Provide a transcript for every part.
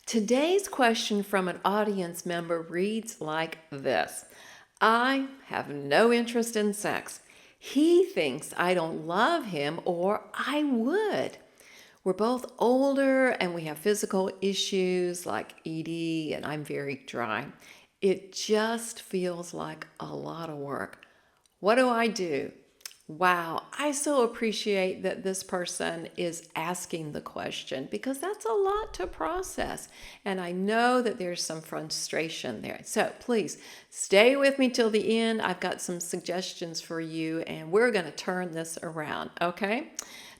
Today's question from an audience member reads like this. I have no interest in sex. He thinks I don't love him or I would. We're both older and we have physical issues like ED, and I'm very dry. It just feels like a lot of work. What do I do? Wow, I so appreciate that this person is asking the question because that's a lot to process. And I know that there's some frustration there. So please stay with me till the end. I've got some suggestions for you, and we're going to turn this around, okay?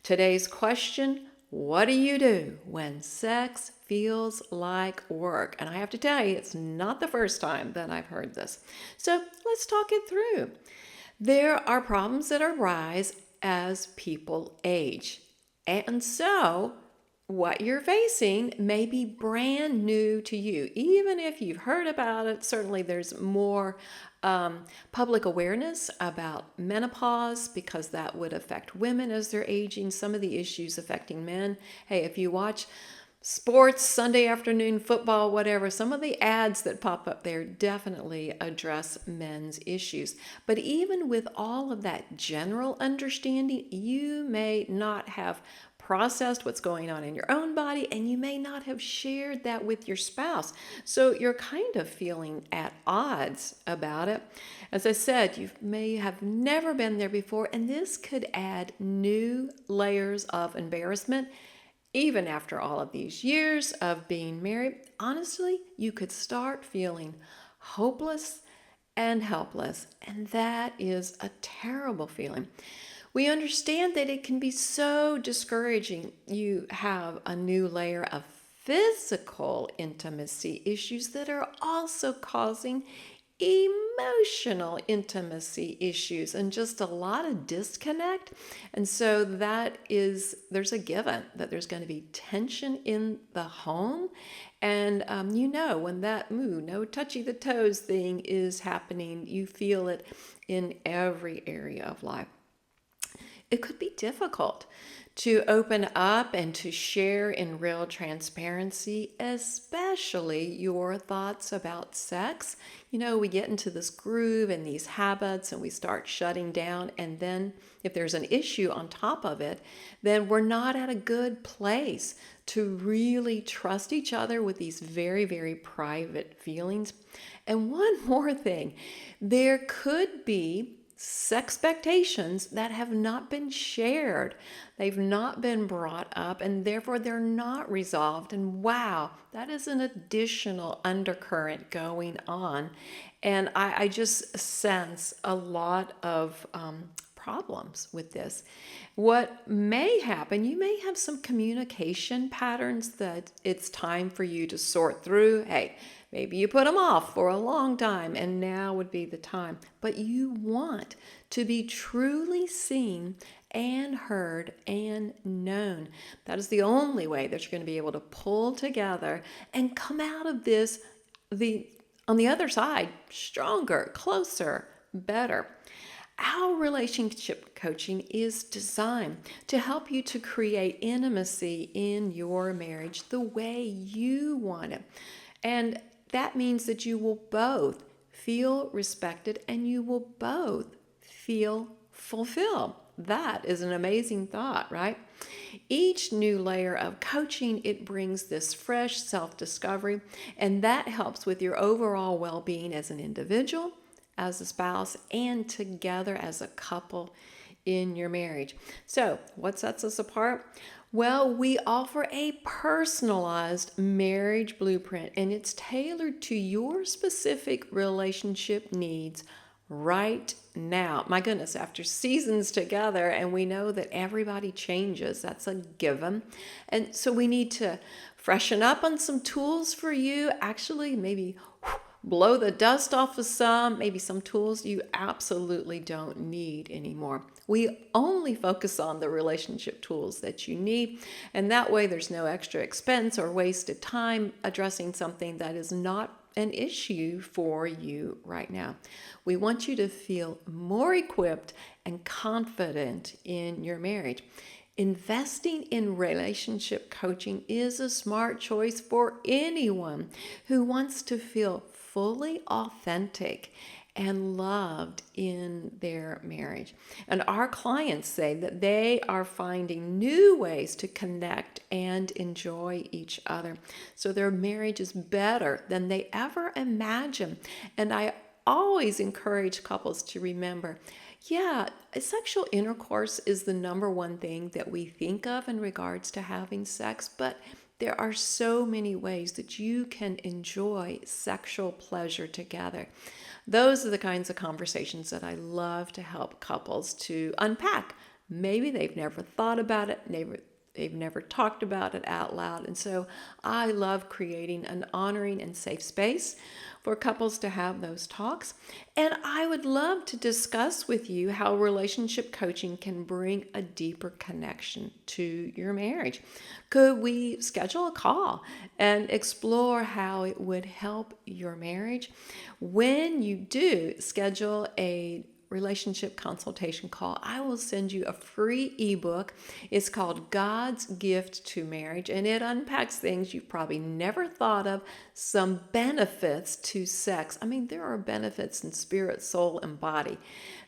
Today's question: what do you do when sex feels like work? And I have to tell you, it's not the first time that I've heard this. So let's talk it through. There are problems that arise as people age. And so, what you're facing may be brand new to you. Even if you've heard about it, certainly there's more public awareness about menopause because that would affect women as they're aging. Some of the issues affecting men. Hey, if you watch sports, Sunday afternoon football, whatever, some of the ads that pop up there definitely address men's issues. But even with all of that general understanding, you may not have processed what's going on in your own body, and you may not have shared that with your spouse. So you're kind of feeling at odds about it. As I said, you may have never been there before, and this could add new layers of embarrassment. Even after all of these years of being married, honestly, you could start feeling hopeless and helpless, and that is a terrible feeling. We understand that it can be so discouraging. You have a new layer of physical intimacy issues that are also causing emotional intimacy issues and just a lot of disconnect. And so there's a given that there's going to be tension in the home. And when that no touchy the toes thing is happening, you feel it in every area of life. It could be difficult to open up and to share in real transparency, especially your thoughts about sex. We get into this groove and these habits and we start shutting down. And then if there's an issue on top of it, then we're not at a good place to really trust each other with these very, very private feelings. And one more thing, there could be expectations that have not been shared. They've not been brought up, and therefore they're not resolved. And wow, that is an additional undercurrent going on. And I just sense a lot of problems with this. What may happen, you may have some communication patterns that it's time for you to sort through. Hey, maybe you put them off for a long time and now would be the time. But you want to be truly seen and heard and known. That is the only way that you're going to be able to pull together and come out of this on the other side stronger, closer, better. Our relationship coaching is designed to help you to create intimacy in your marriage the way you want it. And that means that you will both feel respected and you will both feel fulfilled. That is an amazing thought, right? Each new layer of coaching, it brings this fresh self-discovery, and that helps with your overall well-being as an individual, as a spouse, and together as a couple in your marriage. So, what sets us apart? Well, we offer a personalized marriage blueprint, and it's tailored to your specific relationship needs right now. My goodness, after seasons together, and we know that everybody changes, that's a given. And so we need to freshen up on some tools for you, actually, maybe blow the dust off of maybe some tools you absolutely don't need anymore. We only focus on the relationship tools that you need, and that way there's no extra expense or wasted time addressing something that is not an issue for you right now. We want you to feel more equipped and confident in your marriage. Investing in relationship coaching is a smart choice for anyone who wants to feel fully authentic and loved in their marriage. And our clients say that they are finding new ways to connect and enjoy each other. So their marriage is better than they ever imagined. And I always encourage couples to remember, yeah, sexual intercourse is the number one thing that we think of in regards to having sex, but there are so many ways that you can enjoy sexual pleasure together. Those are the kinds of conversations that I love to help couples to unpack. Maybe they've never thought about it, they've never talked about it out loud. And so I love creating an honoring and safe space for couples to have those talks. And I would love to discuss with you how relationship coaching can bring a deeper connection to your marriage. Could we schedule a call and explore how it would help your marriage? When you do schedule a relationship consultation call, I will send you a free ebook. It's called God's Gift to Marriage, and it unpacks things you've probably never thought of, some benefits to sex. I mean, there are benefits in spirit, soul, and body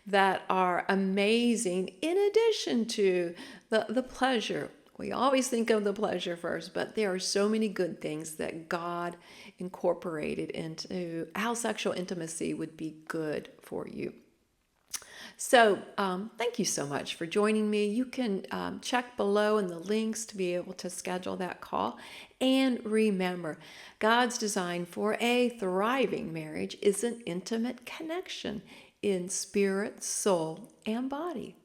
that are amazing in addition to the pleasure. We always think of the pleasure first, but there are so many good things that God incorporated into how sexual intimacy would be good for you. So thank you so much for joining me. You can check below in the links to be able to schedule that call. And remember, God's design for a thriving marriage is an intimate connection in spirit, soul, and body.